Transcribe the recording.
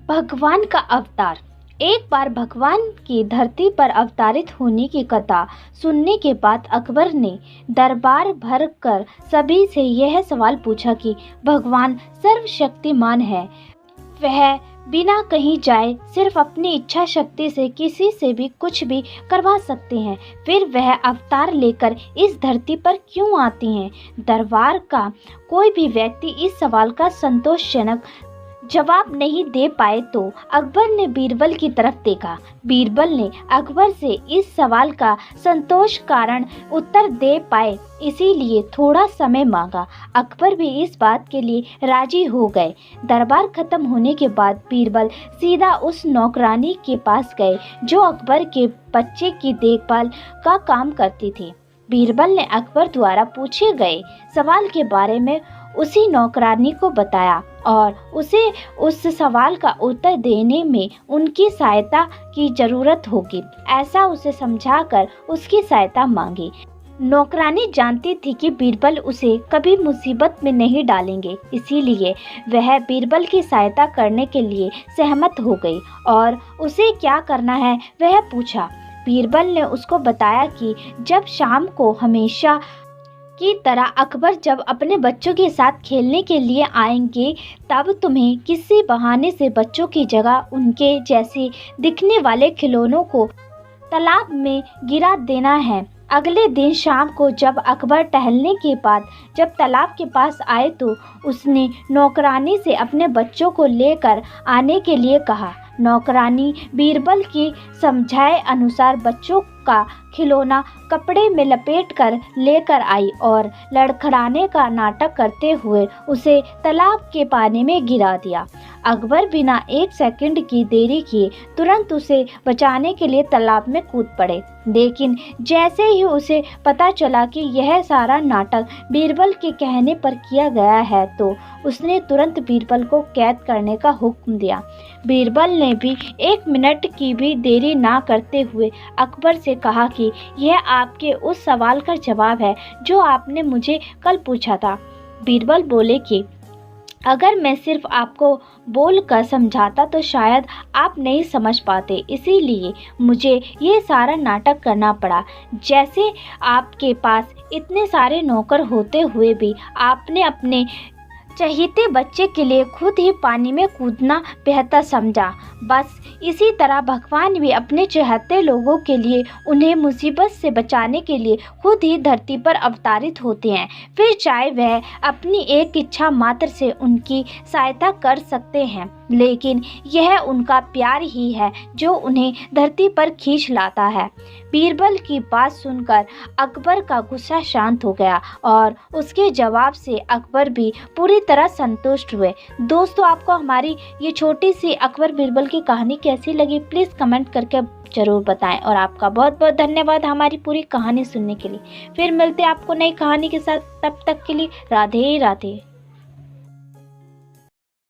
भगवान का अवतार। एक बार भगवान की धरती पर अवतरित होने की कथा सुनने के बाद अकबर ने दरबार भर कर सभी से यह सवाल पूछा कि भगवान सर्वशक्तिमान है, वह बिना कहीं जाए सिर्फ अपनी इच्छा शक्ति से किसी से भी कुछ भी करवा सकते हैं, फिर वह अवतार लेकर इस धरती पर क्यों आती हैं? दरबार का कोई भी व्यक्ति इस सवाल का संतोषजनक जवाब नहीं दे पाए तो अकबर ने बीरबल की तरफ देखा। बीरबल ने अकबर से इस सवाल का संतोष कारण उत्तर दे पाए इसीलिए थोड़ा समय मांगा। अकबर भी इस बात के लिए राजी हो गए। दरबार खत्म होने के बाद बीरबल सीधा उस नौकरानी के पास गए जो अकबर के बच्चे की देखभाल का काम करती थी। बीरबल ने अकबर द्वारा पूछे गए सवाल के बारे में उसी नौकरानी को बताया और उसे उस सवाल का उत्तर देने में उनकी सहायता की जरूरत होगी, ऐसा उसे समझाकर उसकी सहायता मांगी। नौकरानी जानती थी कि बीरबल उसे कभी मुसीबत में नहीं डालेंगे, इसीलिए वह बीरबल की सहायता करने के लिए सहमत हो गई और उसे क्या करना है वह पूछा। बीरबल ने उसको बताया कि जब शाम को हमेशा की तरह अकबर जब अपने बच्चों के साथ खेलने के लिए आएंगे तब तुम्हें किसी बहाने से बच्चों की जगह उनके जैसे दिखने वाले खिलौनों को तालाब में गिरा देना है। अगले दिन शाम को जब अकबर टहलने के बाद जब तालाब के पास आए तो उसने नौकरानी से अपने बच्चों को लेकर आने के लिए कहा। नौकरानी बीरबल की समझाए अनुसार बच्चों का खिलौना कपड़े में लपेट कर लेकर आई और लड़खड़ाने का नाटक करते हुए उसे तालाब के पानी में गिरा दिया। अकबर बिना एक सेकंड की देरी किए तुरंत उसे बचाने के लिए तालाब में कूद पड़े, लेकिन जैसे ही उसे पता चला कि यह सारा नाटक बीरबल के कहने पर किया गया है तो उसने तुरंत बीरबल को कैद करने का हुक्म दिया। बीरबल ने भी एक मिनट की भी देरी ना करते हुए अकबर से कहा कि यह आपके उस सवाल का जवाब है जो आपने मुझे कल पूछा था। बीरबल बोले कि अगर मैं सिर्फ आपको बोल कर समझाता तो शायद आप नहीं समझ पाते, इसीलिए मुझे ये सारा नाटक करना पड़ा। जैसे आपके पास इतने सारे नौकर होते हुए भी आपने अपने चहेते बच्चे के लिए खुद ही पानी में कूदना बेहतर समझा। बस इसी तरह भगवान भी अपने चाहते लोगों के लिए उन्हें मुसीबत से बचाने के लिए खुद ही धरती पर अवतरित होते हैं, फिर चाहे वह अपनी एक इच्छा मात्र से उनकी सहायता कर सकते हैं, लेकिन यह उनका प्यार ही है जो उन्हें धरती पर खींच लाता है। बीरबल की बात सुनकर अकबर का गुस्सा शांत हो गया और उसके जवाब से अकबर भी पूरी तरह संतुष्ट हुए। दोस्तों, आपको हमारी ये छोटी सी अकबर बीरबल की कहानी कैसी लगी प्लीज़ कमेंट करके ज़रूर बताएं और आपका बहुत बहुत धन्यवाद हमारी पूरी कहानी सुनने के लिए। फिर मिलते हैं आपको नई कहानी के साथ, तब तक के लिए राधे राधे।